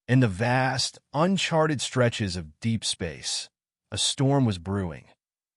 In the vast, uncharted stretches of deep space, a storm was brewing,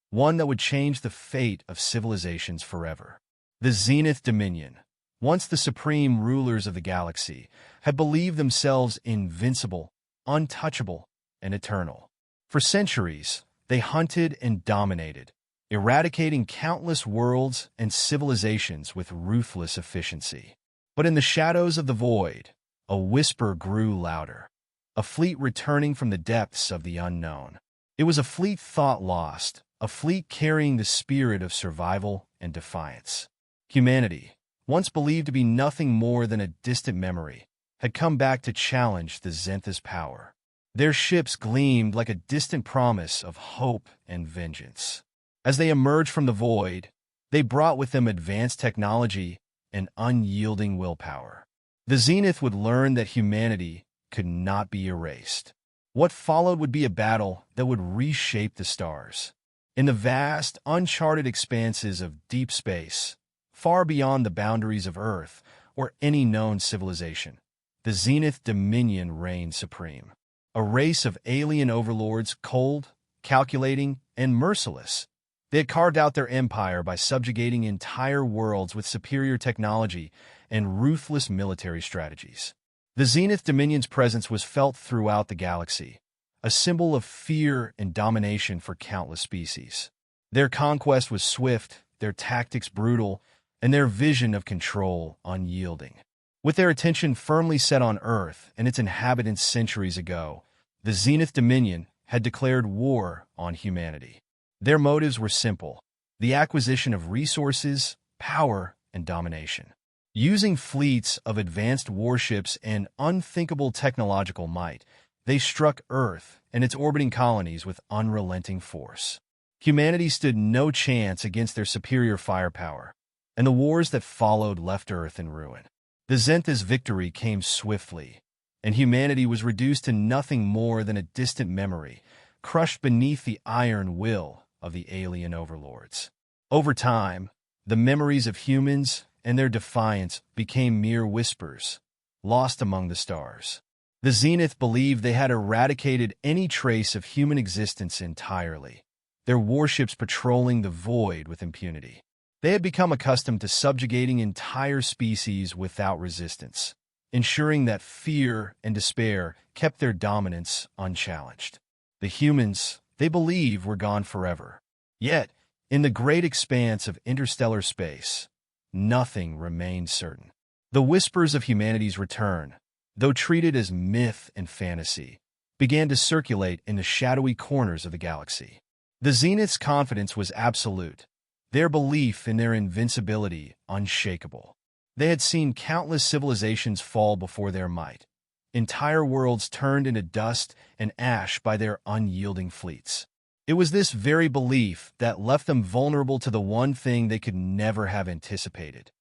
one that would change the fate of civilizations forever. The Zenith Dominion, once the supreme rulers of the galaxy, had believed themselves invincible, untouchable, and eternal. For centuries, they hunted and dominated, eradicating countless worlds and civilizations with ruthless efficiency. But in the shadows of the void, a whisper grew louder. A fleet returning from the depths of the unknown. It was a fleet thought lost, a fleet carrying the spirit of survival and defiance. Humanity, once believed to be nothing more than a distant memory, had come back to challenge the Zenith's power. Their ships gleamed like a distant promise of hope and vengeance. As they emerged from the void, they brought with them advanced technology and unyielding willpower. The Zenith would learn that humanity could not be erased. What followed would be a battle that would reshape the stars. In the vast, uncharted expanses of deep space, far beyond the boundaries of Earth or any known civilization, the Zenith Dominion reigned supreme. A race of alien overlords, cold, calculating, and merciless. They had carved out their empire by subjugating entire worlds with superior technology and ruthless military strategies. The Zenith Dominion's presence was felt throughout the galaxy, a symbol of fear and domination for countless species. Their conquest was swift, their tactics brutal, and their vision of control unyielding. With their attention firmly set on Earth and its inhabitants centuries ago, the Zenith Dominion had declared war on humanity. Their motives were simple: the acquisition of resources, power, and domination. Using fleets of advanced warships and unthinkable technological might, they struck Earth and its orbiting colonies with unrelenting force. Humanity stood no chance against their superior firepower, and the wars that followed left Earth in ruin. The Zenith's victory came swiftly, and humanity was reduced to nothing more than a distant memory, crushed beneath the iron will of the alien overlords. Over time, the memories of humans and their defiance became mere whispers, lost among the stars. The Zenith believed they had eradicated any trace of human existence entirely, their warships patrolling the void with impunity. They had become accustomed to subjugating entire species without resistance, ensuring that fear and despair kept their dominance unchallenged. The humans, they believed, were gone forever. Yet, in the great expanse of interstellar space, nothing remained certain. The whispers of humanity's return, though treated as myth and fantasy, began to circulate in the shadowy corners of the galaxy. The Zenith's confidence was absolute, their belief in their invincibility unshakable. They had seen countless civilizations fall before their might, entire worlds turned into dust and ash by their unyielding fleets. It was this very belief that left them vulnerable to the one thing they could never have anticipated: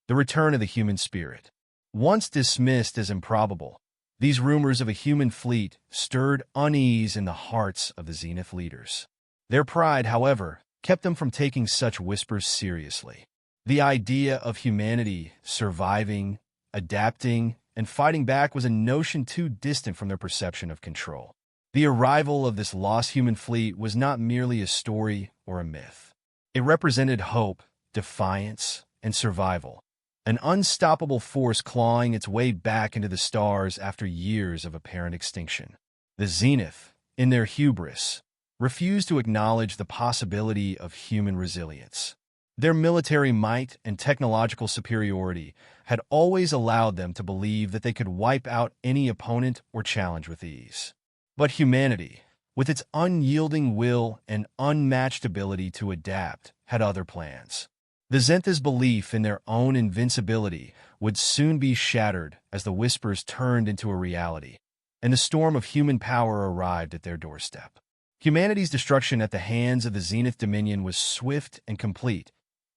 the return of the human spirit. Once dismissed as improbable, these rumors of a human fleet stirred unease in the hearts of the Zenith leaders. Their pride, however, kept them from taking such whispers seriously. The idea of humanity surviving, adapting, and fighting back was a notion too distant from their perception of control. The arrival of this lost human fleet was not merely a story or a myth. It represented hope, defiance, and survival, an unstoppable force clawing its way back into the stars after years of apparent extinction. The Zenith, in their hubris, refused to acknowledge the possibility of human resilience. Their military might and technological superiority had always allowed them to believe that they could wipe out any opponent or challenge with ease. But humanity, with its unyielding will and unmatched ability to adapt, had other plans. The Zenith's belief in their own invincibility would soon be shattered as the whispers turned into a reality, and the storm of human power arrived at their doorstep. Humanity's destruction at the hands of the Zenith Dominion was swift and complete,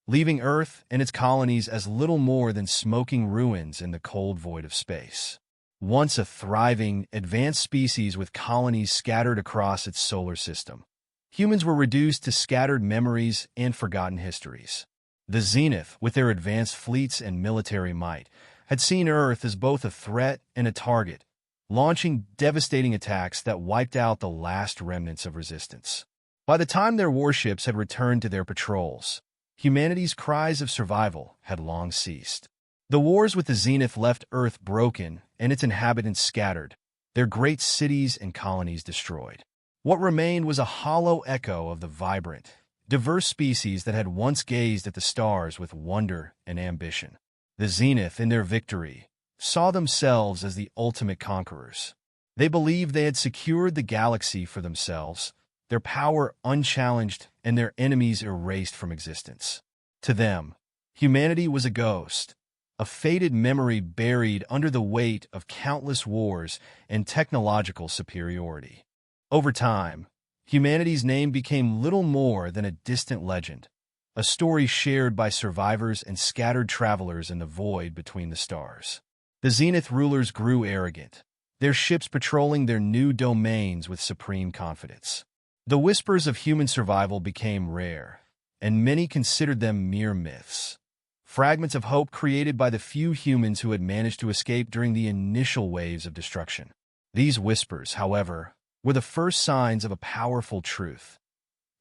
leaving Earth and its colonies as little more than smoking ruins in the cold void of space. Once a thriving, advanced species with colonies scattered across its solar system, humans were reduced to scattered memories and forgotten histories. The Zenith, with their advanced fleets and military might, had seen Earth as both a threat and a target, launching devastating attacks that wiped out the last remnants of resistance. By the time their warships had returned to their patrols, humanity's cries of survival had long ceased. The wars with the Zenith left Earth broken and its inhabitants scattered, their great cities and colonies destroyed. What remained was a hollow echo of the vibrant, diverse species that had once gazed at the stars with wonder and ambition. The Zenith, in their victory, saw themselves as the ultimate conquerors. They believed they had secured the galaxy for themselves, their power unchallenged and their enemies erased from existence. To them, humanity was a ghost, a faded memory buried under the weight of countless wars and technological superiority. Over time, humanity's name became little more than a distant legend, a story shared by survivors and scattered travelers in the void between the stars. The Zenith rulers grew arrogant, their ships patrolling their new domains with supreme confidence. The whispers of human survival became rare, and many considered them mere myths, fragments of hope created by the few humans who had managed to escape during the initial waves of destruction. These whispers, however, were the first signs of a powerful truth.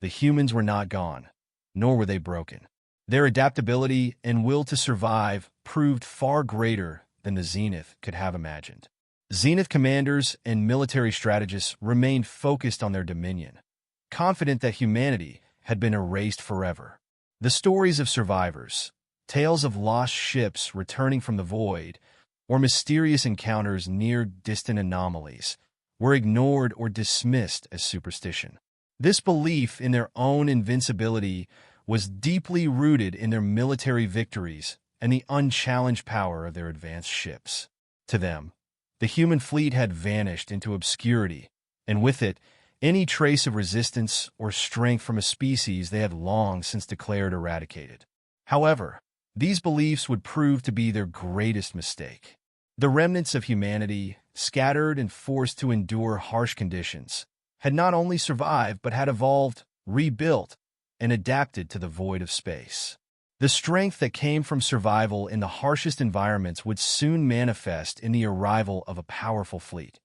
The humans were not gone, nor were they broken. Their adaptability and will to survive proved far greater than the Zenith could have imagined. Zenith commanders and military strategists remained focused on their dominion, confident that humanity had been erased forever. The stories of survivors, tales of lost ships returning from the void, or mysterious encounters near distant anomalies, were ignored or dismissed as superstition. This belief in their own invincibility was deeply rooted in their military victories and the unchallenged power of their advanced ships. To them, the human fleet had vanished into obscurity, and with it, any trace of resistance or strength from a species they had long since declared eradicated. However, these beliefs would prove to be their greatest mistake. The remnants of humanity, scattered and forced to endure harsh conditions, had not only survived but had evolved, rebuilt, and adapted to the void of space. The strength that came from survival in the harshest environments would soon manifest in the arrival of a powerful fleet,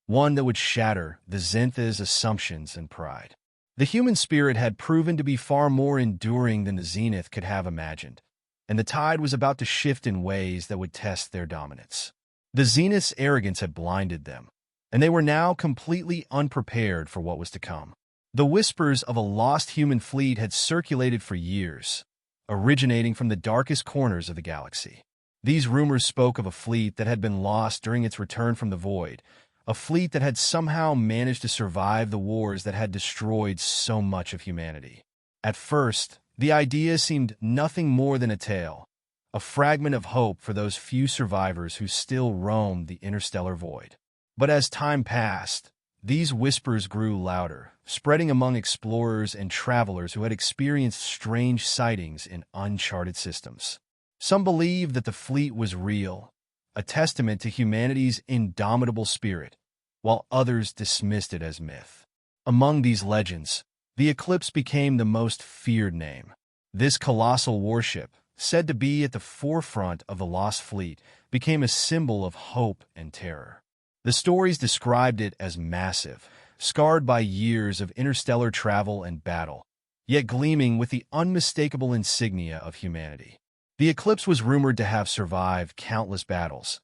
one that would shatter the Zenith's assumptions and pride. The human spirit had proven to be far more enduring than the Zenith could have imagined, and the tide was about to shift in ways that would test their dominance. The Zenith's arrogance had blinded them, and they were now completely unprepared for what was to come. The whispers of a lost human fleet had circulated for years, originating from the darkest corners of the galaxy. These rumors spoke of a fleet that had been lost during its return from the void, a fleet that had somehow managed to survive the wars that had destroyed so much of humanity. At first, the idea seemed nothing more than a tale, a fragment of hope for those few survivors who still roamed the interstellar void. But as time passed, these whispers grew louder, spreading among explorers and travelers who had experienced strange sightings in uncharted systems. Some believed that the fleet was real, a testament to humanity's indomitable spirit, while others dismissed it as myth. Among these legends, the Eclipse became the most feared name. This colossal warship, said to be at the forefront of the lost fleet, became a symbol of hope and terror. The stories described it as massive, scarred by years of interstellar travel and battle, yet gleaming with the unmistakable insignia of humanity. The Eclipse was rumored to have survived countless battles,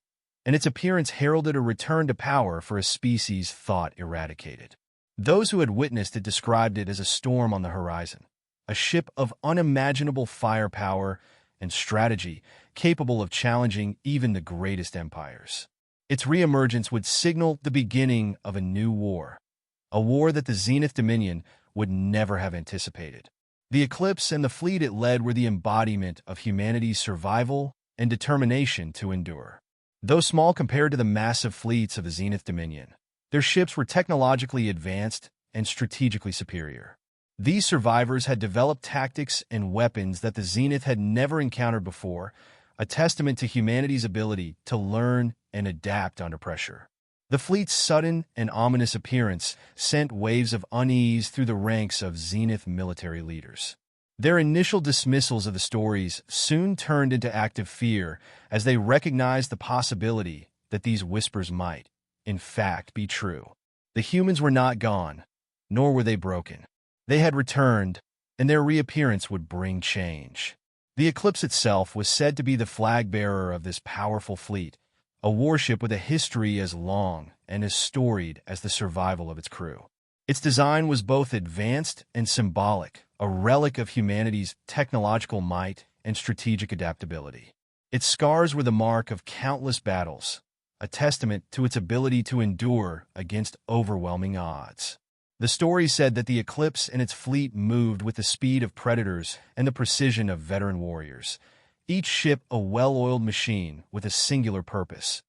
and its appearance heralded a return to power for a species thought eradicated. Those who had witnessed it described it as a storm on the horizon, a ship of unimaginable firepower and strategy capable of challenging even the greatest empires. Its reemergence would signal the beginning of a new war, a war that the Zenith Dominion would never have anticipated. The Eclipse and the fleet it led were the embodiment of humanity's survival and determination to endure. Though small compared to the massive fleets of the Zenith Dominion, their ships were technologically advanced and strategically superior. These survivors had developed tactics and weapons that the Zenith had never encountered before, a testament to humanity's ability to learn and adapt under pressure. The fleet's sudden and ominous appearance sent waves of unease through the ranks of Zenith military leaders. Their initial dismissals of the stories soon turned into active fear as they recognized the possibility that these whispers might, in fact, be true. The humans were not gone, nor were they broken. They had returned, and their reappearance would bring change. The Eclipse itself was said to be the flag-bearer of this powerful fleet, a warship with a history as long and as storied as the survival of its crew. Its design was both advanced and symbolic, a relic of humanity's technological might and strategic adaptability. Its scars were the mark of countless battles, a testament to its ability to endure against overwhelming odds. The story said that the Eclipse and its fleet moved with the speed of predators and the precision of veteran warriors, each ship a well-oiled machine with a singular purpose: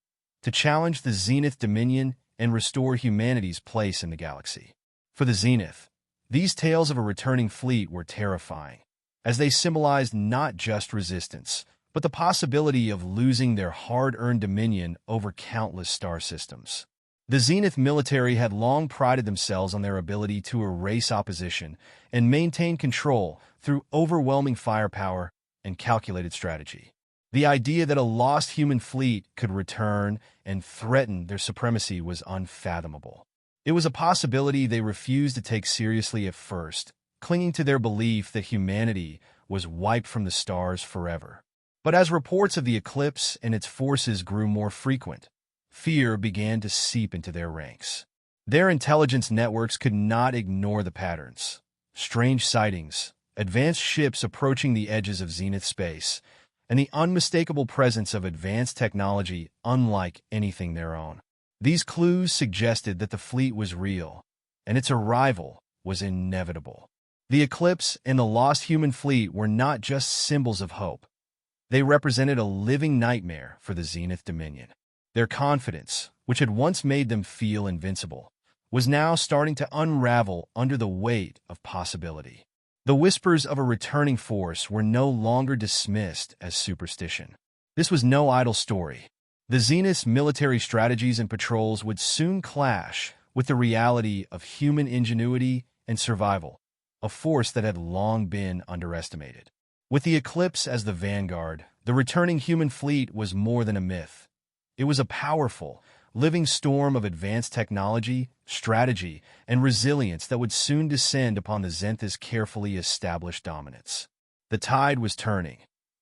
to challenge the Zenith Dominion and restore humanity's place in the galaxy. For the Zenith, these tales of a returning fleet were terrifying, as they symbolized not just resistance, but the possibility of losing their hard-earned dominion over countless star systems. The Zenith military had long prided themselves on their ability to erase opposition and maintain control through overwhelming firepower and calculated strategy. The idea that a lost human fleet could return and threaten their supremacy was unfathomable. It was a possibility they refused to take seriously at first, clinging to their belief that humanity was wiped from the stars forever. But as reports of the Eclipse and its forces grew more frequent, fear began to seep into their ranks. Their intelligence networks could not ignore the patterns. Strange sightings, advanced ships approaching the edges of Zenith space, and the unmistakable presence of advanced technology unlike anything their own. These clues suggested that the fleet was real, and its arrival was inevitable. The Eclipse and the lost human fleet were not just symbols of hope. They represented a living nightmare for the Zenith Dominion. Their confidence, which had once made them feel invincible, was now starting to unravel under the weight of possibility. The whispers of a returning force were no longer dismissed as superstition. This was no idle story. The Zenith's military strategies and patrols would soon clash with the reality of human ingenuity and survival, a force that had long been underestimated. With the Eclipse as the vanguard, the returning human fleet was more than a myth. It was a powerful, living storm of advanced technology, strategy, and resilience that would soon descend upon the Zenith's carefully established dominance. The tide was turning,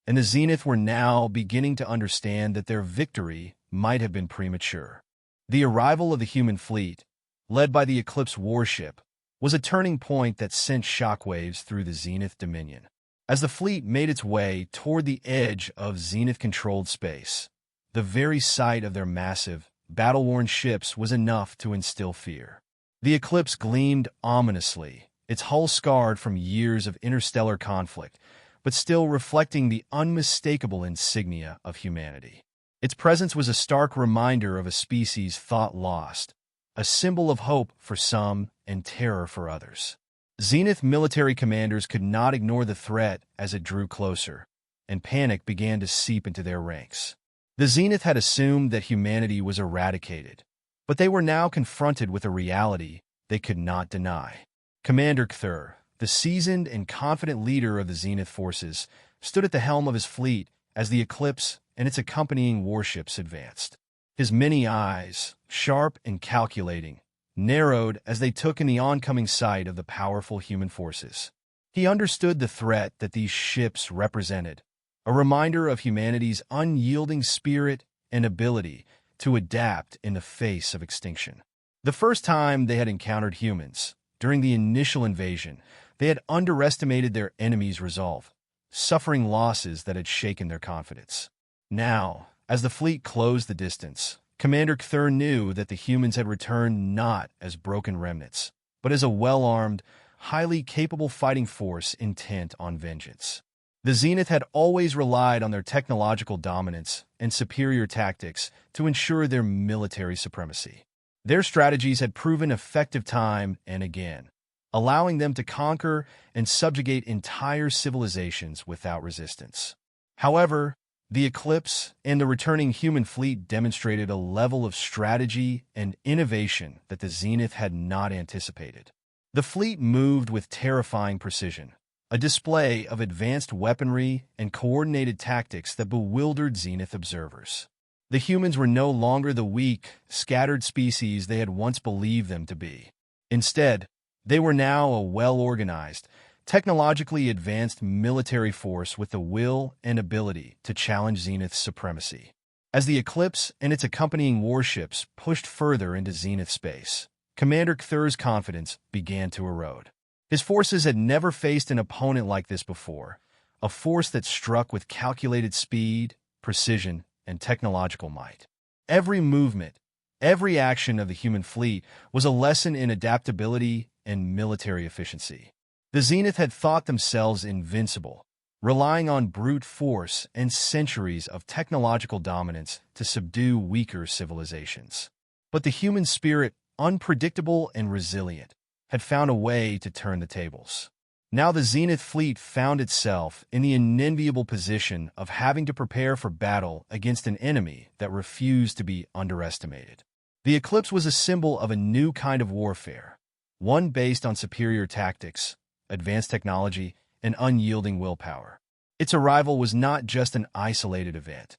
and the Zenith were now beginning to understand that their victory might have been premature. The arrival of the human fleet, led by the Eclipse warship, was a turning point that sent shockwaves through the Zenith Dominion. As the fleet made its way toward the edge of Zenith-controlled space, the very sight of their massive, battle-worn ships was enough to instill fear. The Eclipse gleamed ominously, its hull scarred from years of interstellar conflict, but still reflecting the unmistakable insignia of humanity. Its presence was a stark reminder of a species thought lost, a symbol of hope for some and terror for others. Zenith military commanders could not ignore the threat as it drew closer, and panic began to seep into their ranks. The Zenith had assumed that humanity was eradicated, but they were now confronted with a reality they could not deny. Commander Cthulhu, the seasoned and confident leader of the Zenith forces, stood at the helm of his fleet as the Eclipse and its accompanying warships advanced. His many eyes, sharp and calculating, narrowed as they took in the oncoming sight of the powerful human forces. He understood the threat that these ships represented, a reminder of humanity's unyielding spirit and ability to adapt in the face of extinction. The first time they had encountered humans, during the initial invasion, they had underestimated their enemy's resolve, suffering losses that had shaken their confidence. Now, as the fleet closed the distance, Commander Cthulhu knew that the humans had returned not as broken remnants, but as a well-armed, highly capable fighting force intent on vengeance. The Zenith had always relied on their technological dominance and superior tactics to ensure their military supremacy. Their strategies had proven effective time and again, allowing them to conquer and subjugate entire civilizations without resistance. However, the Eclipse and the returning human fleet demonstrated a level of strategy and innovation that the Zenith had not anticipated. The fleet moved with terrifying precision, a display of advanced weaponry and coordinated tactics that bewildered Zenith observers. The humans were no longer the weak, scattered species they had once believed them to be. Instead, they were now a well-organized, technologically advanced military force with the will and ability to challenge Zenith's supremacy. As the Eclipse and its accompanying warships pushed further into Zenith space, Commander Cthulhu's confidence began to erode. His forces had never faced an opponent like this before, a force that struck with calculated speed, precision, and technological might. Every movement, every action of the human fleet was a lesson in adaptability and military efficiency. The Zenith had thought themselves invincible, relying on brute force and centuries of technological dominance to subdue weaker civilizations. But the human spirit, unpredictable and resilient, had found a way to turn the tables. Now the Zenith fleet found itself in the unenviable position of having to prepare for battle against an enemy that refused to be underestimated. The Eclipse was a symbol of a new kind of warfare, one based on superior tactics, advanced technology, and unyielding willpower. Its arrival was not just an isolated event.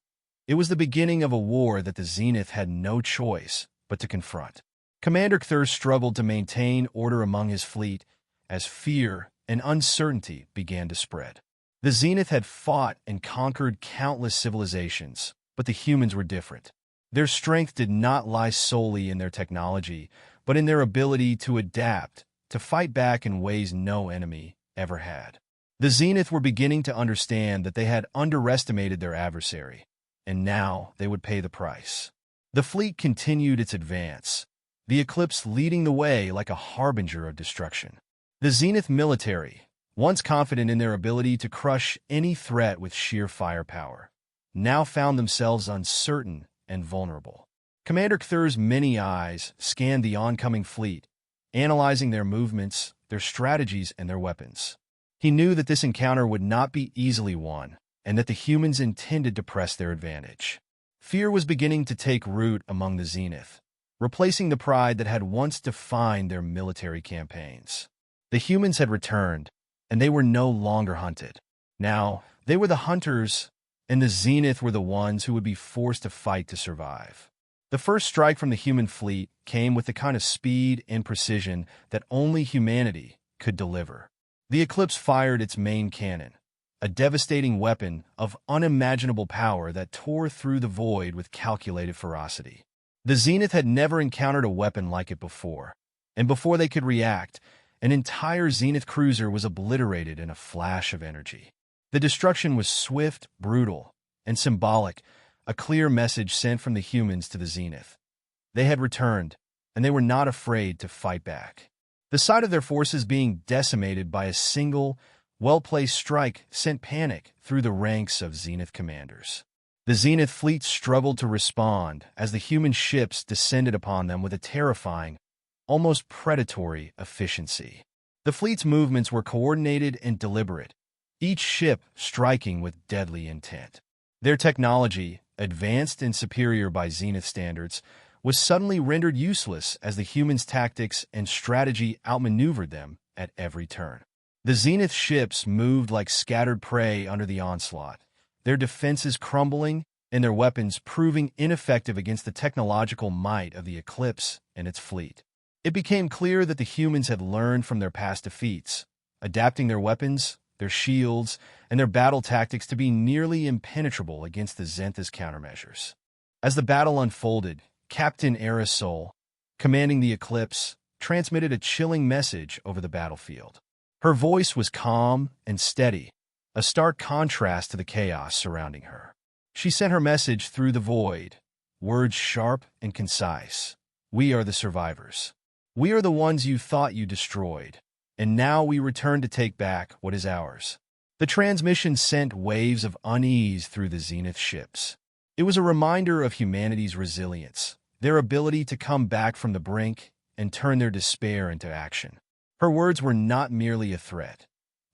It was the beginning of a war that the Zenith had no choice but to confront. Commander Cthulhu struggled to maintain order among his fleet as fear and uncertainty began to spread. The Zenith had fought and conquered countless civilizations, but the humans were different. Their strength did not lie solely in their technology, but in their ability to adapt, to fight back in ways no enemy ever had. The Zenith were beginning to understand that they had underestimated their adversary, and now they would pay the price. The fleet continued its advance, the Eclipse leading the way like a harbinger of destruction. The Zenith military, once confident in their ability to crush any threat with sheer firepower, now found themselves uncertain and vulnerable. Commander Cthulhu's many eyes scanned the oncoming fleet, analyzing their movements, their strategies, and their weapons. He knew that this encounter would not be easily won, and that the humans intended to press their advantage. Fear was beginning to take root among the Zenith, replacing the pride that had once defined their military campaigns. The humans had returned, and they were no longer hunted. Now, they were the hunters, and the Zenith were the ones who would be forced to fight to survive. The first strike from the human fleet came with the kind of speed and precision that only humanity could deliver. The Eclipse fired its main cannon, a devastating weapon of unimaginable power that tore through the void with calculated ferocity. The Zenith had never encountered a weapon like it before, and before they could react, an entire Zenith cruiser was obliterated in a flash of energy. The destruction was swift, brutal, and symbolic, a clear message sent from the humans to the Zenith. They had returned, and they were not afraid to fight back. The sight of their forces being decimated by a single, well-placed strike sent panic through the ranks of Zenith commanders. The Zenith fleet struggled to respond as the human ships descended upon them with a terrifying, almost predatory efficiency. The fleet's movements were coordinated and deliberate, each ship striking with deadly intent. Their technology, advanced and superior by Zenith standards, was suddenly rendered useless as the humans' tactics and strategy outmaneuvered them at every turn. The Zenith ships moved like scattered prey under the onslaught, their defenses crumbling and their weapons proving ineffective against the technological might of the Eclipse and its fleet. It became clear that the humans had learned from their past defeats, adapting their weapons, their shields, and their battle tactics to be nearly impenetrable against the Zenith's countermeasures. As the battle unfolded, Captain Aerosol, commanding the Eclipse, transmitted a chilling message over the battlefield. Her voice was calm and steady, a stark contrast to the chaos surrounding her. She sent her message through the void, words sharp and concise. "We are the survivors. We are the ones you thought you destroyed, and now we return to take back what is ours." The transmission sent waves of unease through the Zenith ships. It was a reminder of humanity's resilience, their ability to come back from the brink and turn their despair into action. Her words were not merely a threat.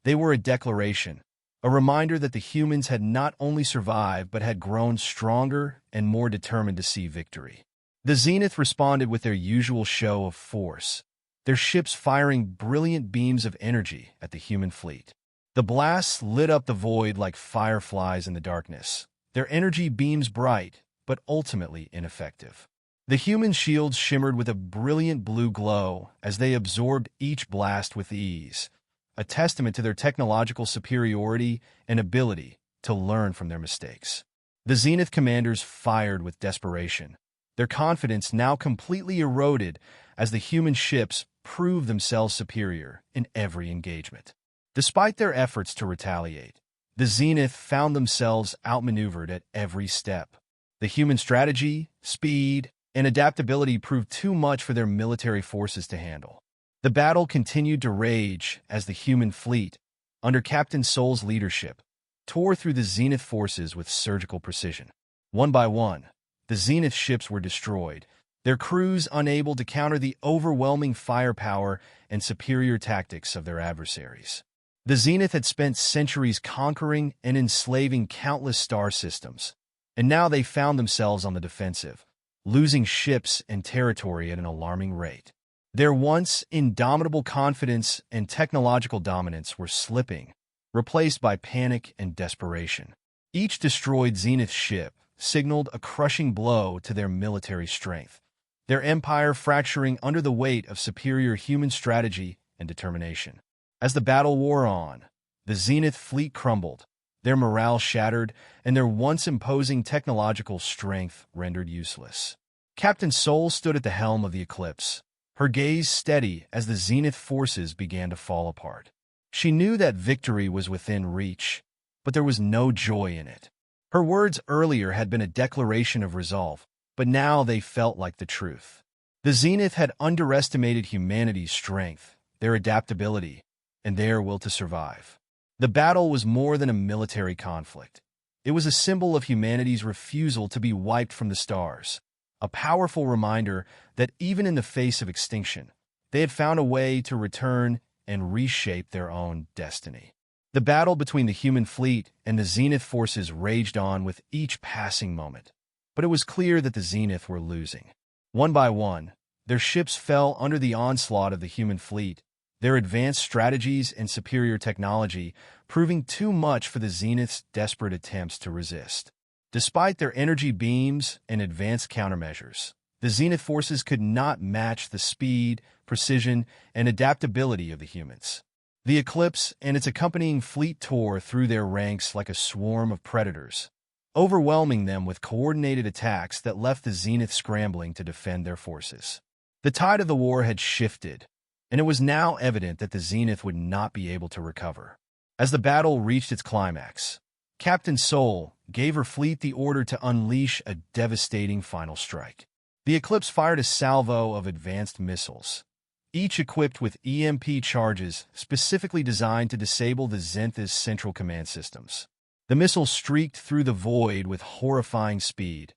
They were a declaration, a reminder that the humans had not only survived but had grown stronger and more determined to see victory. The Zenith responded with their usual show of force, their ships firing brilliant beams of energy at the human fleet. The blasts lit up the void like fireflies in the darkness, their energy beams bright, but ultimately ineffective. The human shields shimmered with a brilliant blue glow as they absorbed each blast with ease, a testament to their technological superiority and ability to learn from their mistakes. The Zenith commanders fired with desperation, their confidence now completely eroded as the human ships proved themselves superior in every engagement. Despite their efforts to retaliate, the Zenith found themselves outmaneuvered at every step. The human strategy, speed, and adaptability proved too much for their military forces to handle. The battle continued to rage as the human fleet, under Captain Sol's leadership, tore through the Zenith forces with surgical precision. One by one, the Zenith ships were destroyed, their crews unable to counter the overwhelming firepower and superior tactics of their adversaries. The Zenith had spent centuries conquering and enslaving countless star systems, and now they found themselves on the defensive, losing ships and territory at an alarming rate. Their once indomitable confidence and technological dominance were slipping, replaced by panic and desperation. Each destroyed Zenith ship signaled a crushing blow to their military strength, their empire fracturing under the weight of superior human strategy and determination. As the battle wore on, the Zenith fleet crumbled, their morale shattered, and their once imposing technological strength rendered useless. Captain Sol stood at the helm of the Eclipse, her gaze steady as the Zenith forces began to fall apart. She knew that victory was within reach, but there was no joy in it. Her words earlier had been a declaration of resolve, but now they felt like the truth. The Zenith had underestimated humanity's strength, their adaptability, and their will to survive. The battle was more than a military conflict. It was a symbol of humanity's refusal to be wiped from the stars, a powerful reminder that even in the face of extinction, they had found a way to return and reshape their own destiny. The battle between the human fleet and the Zenith forces raged on with each passing moment, but it was clear that the Zenith were losing. One by one, their ships fell under the onslaught of the human fleet, their advanced strategies and superior technology proving too much for the Zenith's desperate attempts to resist. Despite their energy beams and advanced countermeasures, the Zenith forces could not match the speed, precision, and adaptability of the humans. The Eclipse and its accompanying fleet tore through their ranks like a swarm of predators, overwhelming them with coordinated attacks that left the Zenith scrambling to defend their forces. The tide of the war had shifted, and it was now evident that the Zenith would not be able to recover. As the battle reached its climax, Captain Sol gave her fleet the order to unleash a devastating final strike. The Eclipse fired a salvo of advanced missiles, each equipped with EMP charges specifically designed to disable the Zenith's central command systems. The missiles streaked through the void with horrifying speed,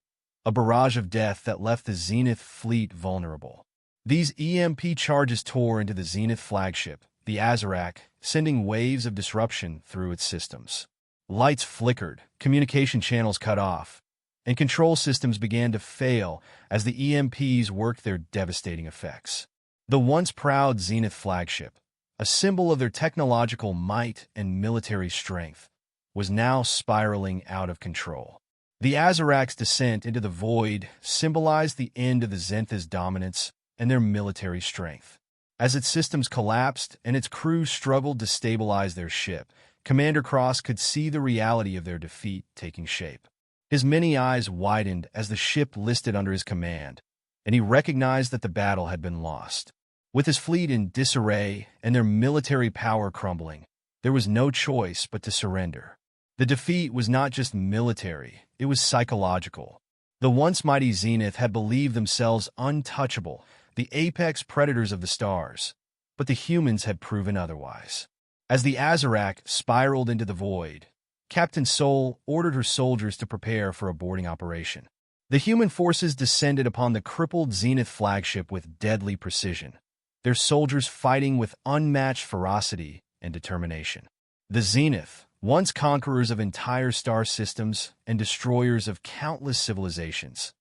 a barrage of death that left the Zenith fleet vulnerable. These EMP charges tore into the Zenith flagship, the Azarak, sending waves of disruption through its systems. Lights flickered, communication channels cut off, and control systems began to fail as the EMPs worked their devastating effects. The once proud Zenith flagship, a symbol of their technological might and military strength, was now spiraling out of control. The Azarak's descent into the void symbolized the end of the Zenith's dominance and their military strength. As its systems collapsed and its crew struggled to stabilize their ship, Commander Cross could see the reality of their defeat taking shape. His many eyes widened as the ship listed under his command, and he recognized that the battle had been lost. With his fleet in disarray and their military power crumbling, there was no choice but to surrender. The defeat was not just military, it was psychological. The once mighty Zenith had believed themselves untouchable, the apex predators of the stars, but the humans had proven otherwise. As the Azarak spiraled into the void, Captain Sol ordered her soldiers to prepare for a boarding operation. The human forces descended upon the crippled Zenith flagship with deadly precision, their soldiers fighting with unmatched ferocity and determination. The Zenith, once conquerors of entire star systems and destroyers of countless civilizations,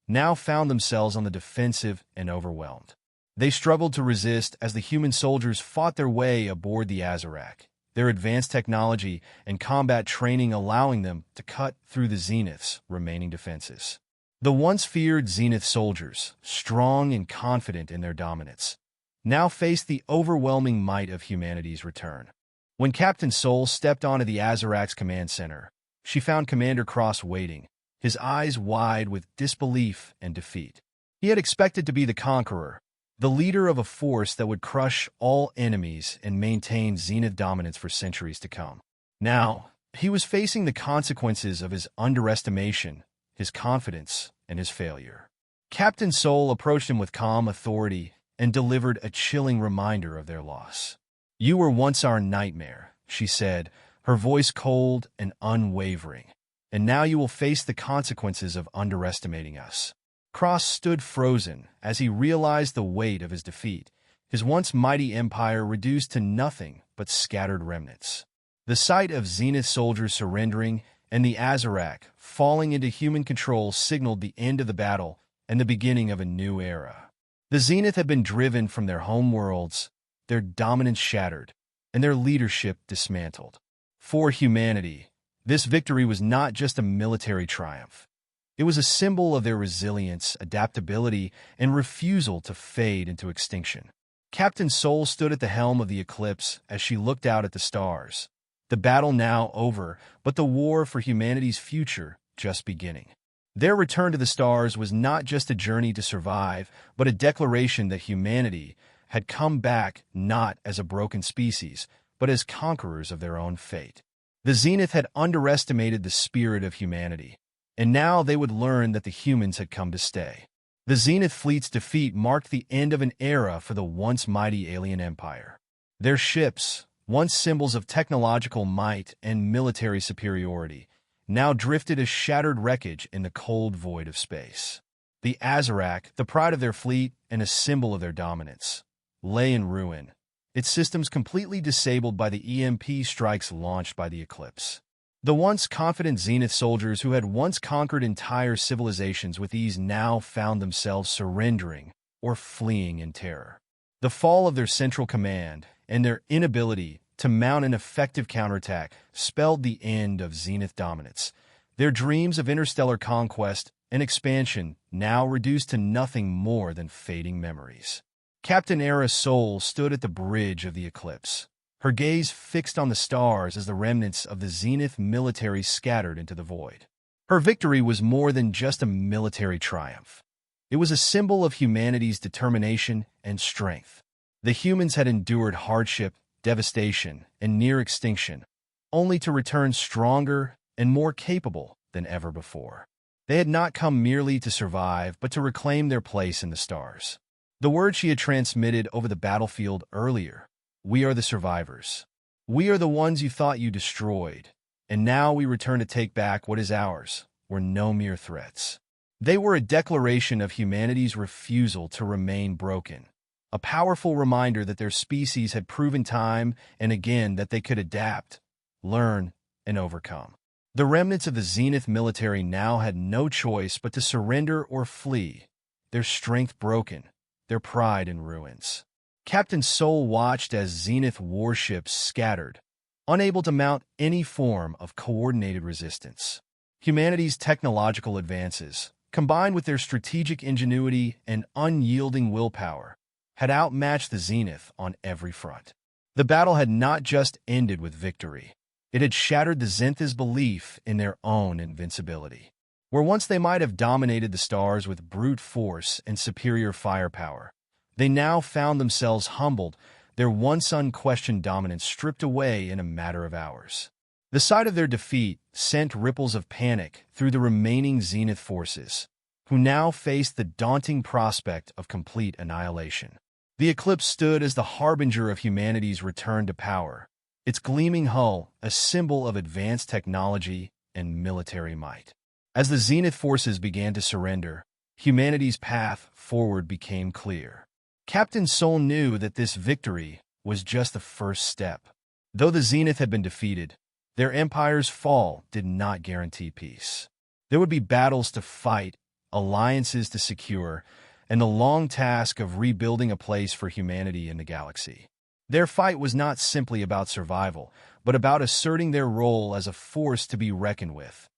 now found themselves on the defensive and overwhelmed. They struggled to resist as the human soldiers fought their way aboard the Azarak, their advanced technology and combat training allowing them to cut through the Zenith's remaining defenses. The once feared Zenith soldiers, strong and confident in their dominance, now faced the overwhelming might of humanity's return. When Captain Soul stepped onto the Azarak's command center, she found Commander Cross waiting, his eyes wide with disbelief and defeat. He had expected to be the conqueror, the leader of a force that would crush all enemies and maintain Zenith dominance for centuries to come. Now, he was facing the consequences of his underestimation, his confidence, and his failure. Captain Soul approached him with calm authority and delivered a chilling reminder of their loss. "You were once our nightmare," she said, her voice cold and unwavering, "and now you will face the consequences of underestimating us." Cross stood frozen as he realized the weight of his defeat, his once mighty empire reduced to nothing but scattered remnants. The sight of Zenith soldiers surrendering and the Azarak falling into human control signaled the end of the battle and the beginning of a new era. The Zenith had been driven from their home worlds, their dominance shattered, and their leadership dismantled. For humanity, this victory was not just a military triumph. It was a symbol of their resilience, adaptability, and refusal to fade into extinction. Captain Soul stood at the helm of the Eclipse as she looked out at the stars. The battle now over, but the war for humanity's future just beginning. Their return to the stars was not just a journey to survive, but a declaration that humanity had come back not as a broken species, but as conquerors of their own fate. The Zenith had underestimated the spirit of humanity, and now they would learn that the humans had come to stay. The Zenith fleet's defeat marked the end of an era for the once mighty alien empire. Their ships, once symbols of technological might and military superiority, now drifted as shattered wreckage in the cold void of space. The Azarak, the pride of their fleet and a symbol of their dominance, lay in ruin, its systems completely disabled by the EMP strikes launched by the Eclipse. The once confident Zenith soldiers who had once conquered entire civilizations with ease now found themselves surrendering or fleeing in terror. The fall of their central command and their inability to mount an effective counterattack spelled the end of Zenith dominance. Their dreams of interstellar conquest and expansion now reduced to nothing more than fading memories. Captain Era Soul stood at the bridge of the Eclipse, her gaze fixed on the stars as the remnants of the Zenith military scattered into the void. Her victory was more than just a military triumph. It was a symbol of humanity's determination and strength. The humans had endured hardship, devastation, and near extinction, only to return stronger and more capable than ever before. They had not come merely to survive, but to reclaim their place in the stars. The word she had transmitted over the battlefield earlier: "We are the survivors. We are the ones you thought you destroyed, and now we return to take back what is ours," were no mere threats. They were a declaration of humanity's refusal to remain broken, a powerful reminder that their species had proven time and again that they could adapt, learn, and overcome. The remnants of the Zenith military now had no choice but to surrender or flee, their strength broken, their pride in ruins. Captain Soul watched as Zenith warships scattered, unable to mount any form of coordinated resistance. Humanity's technological advances, combined with their strategic ingenuity and unyielding willpower, had outmatched the Zenith on every front. The battle had not just ended with victory. It had shattered the Zenith's belief in their own invincibility. Where once they might have dominated the stars with brute force and superior firepower, they now found themselves humbled, their once unquestioned dominance stripped away in a matter of hours. The sight of their defeat sent ripples of panic through the remaining Zenith forces, who now faced the daunting prospect of complete annihilation. The Eclipse stood as the harbinger of humanity's return to power, its gleaming hull a symbol of advanced technology and military might. As the Zenith forces began to surrender, humanity's path forward became clear. Captain Soul knew that this victory was just the first step. Though the Zenith had been defeated, their empire's fall did not guarantee peace. There would be battles to fight, alliances to secure, and the long task of rebuilding a place for humanity in the galaxy. Their fight was not simply about survival, but about asserting their role as a force to be reckoned with.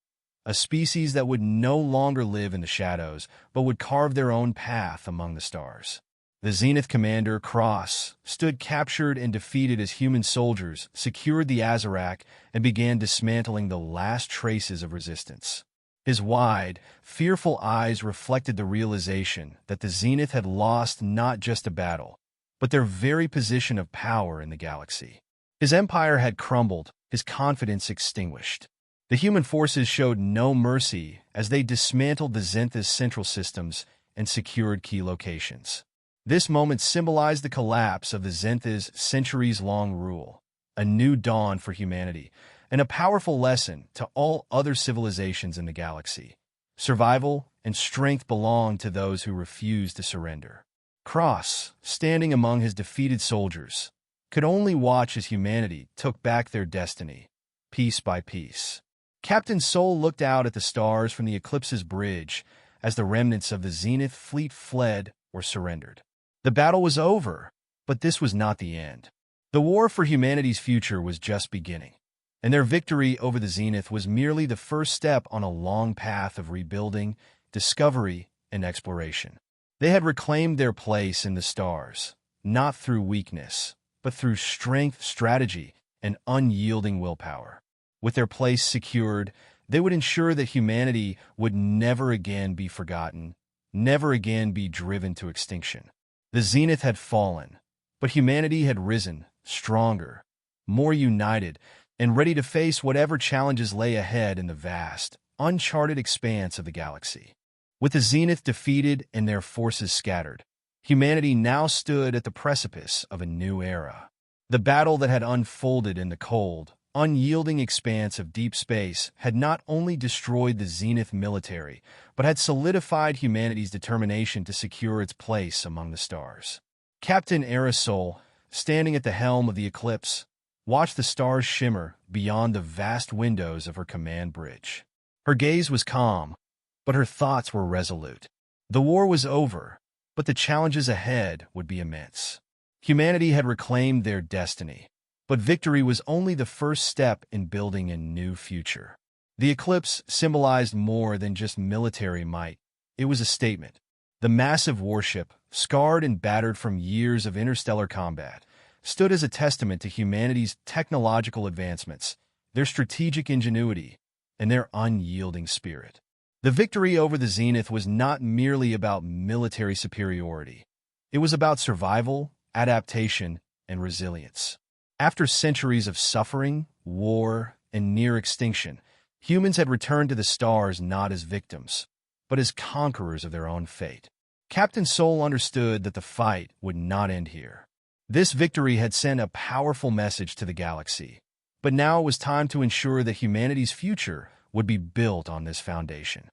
a species that would no longer live in the shadows, but would carve their own path among the stars. The Zenith commander, Cross, stood captured and defeated as human soldiers secured the Azarak and began dismantling the last traces of resistance. His wide, fearful eyes reflected the realization that the Zenith had lost not just a battle, but their very position of power in the galaxy. His empire had crumbled, his confidence extinguished. The human forces showed no mercy as they dismantled the Zenith's central systems and secured key locations. This moment symbolized the collapse of the Zenith's centuries-long rule, a new dawn for humanity, and a powerful lesson to all other civilizations in the galaxy. Survival and strength belong to those who refuse to surrender. Cross, standing among his defeated soldiers, could only watch as humanity took back their destiny, piece by piece. Captain Soul looked out at the stars from the Eclipse's bridge as the remnants of the Zenith fleet fled or surrendered. The battle was over, but this was not the end. The war for humanity's future was just beginning, and their victory over the Zenith was merely the first step on a long path of rebuilding, discovery, and exploration. They had reclaimed their place in the stars, not through weakness, but through strength, strategy, and unyielding willpower. With their place secured, they would ensure that humanity would never again be forgotten, never again be driven to extinction. The Zenith had fallen, but humanity had risen, stronger, more united, and ready to face whatever challenges lay ahead in the vast, uncharted expanse of the galaxy. With the Zenith defeated and their forces scattered, humanity now stood at the precipice of a new era. The battle that had unfolded in the cold, unyielding expanse of deep space had not only destroyed the Zenith military, but had solidified humanity's determination to secure its place among the stars. Captain Aerosol, standing at the helm of the Eclipse, watched the stars shimmer beyond the vast windows of her command bridge. Her gaze was calm, but her thoughts were resolute. The war was over, but the challenges ahead would be immense. Humanity had reclaimed their destiny, but victory was only the first step in building a new future. The eclipse symbolized more than just military might. It was a statement. The massive warship, scarred and battered from years of interstellar combat, stood as a testament to humanity's technological advancements, their strategic ingenuity, and their unyielding spirit. The victory over the Zenith was not merely about military superiority. It was about survival, adaptation, and resilience. After centuries of suffering, war, and near extinction, humans had returned to the stars not as victims, but as conquerors of their own fate. Captain Soul understood that the fight would not end here. This victory had sent a powerful message to the galaxy, but now it was time to ensure that humanity's future would be built on this foundation.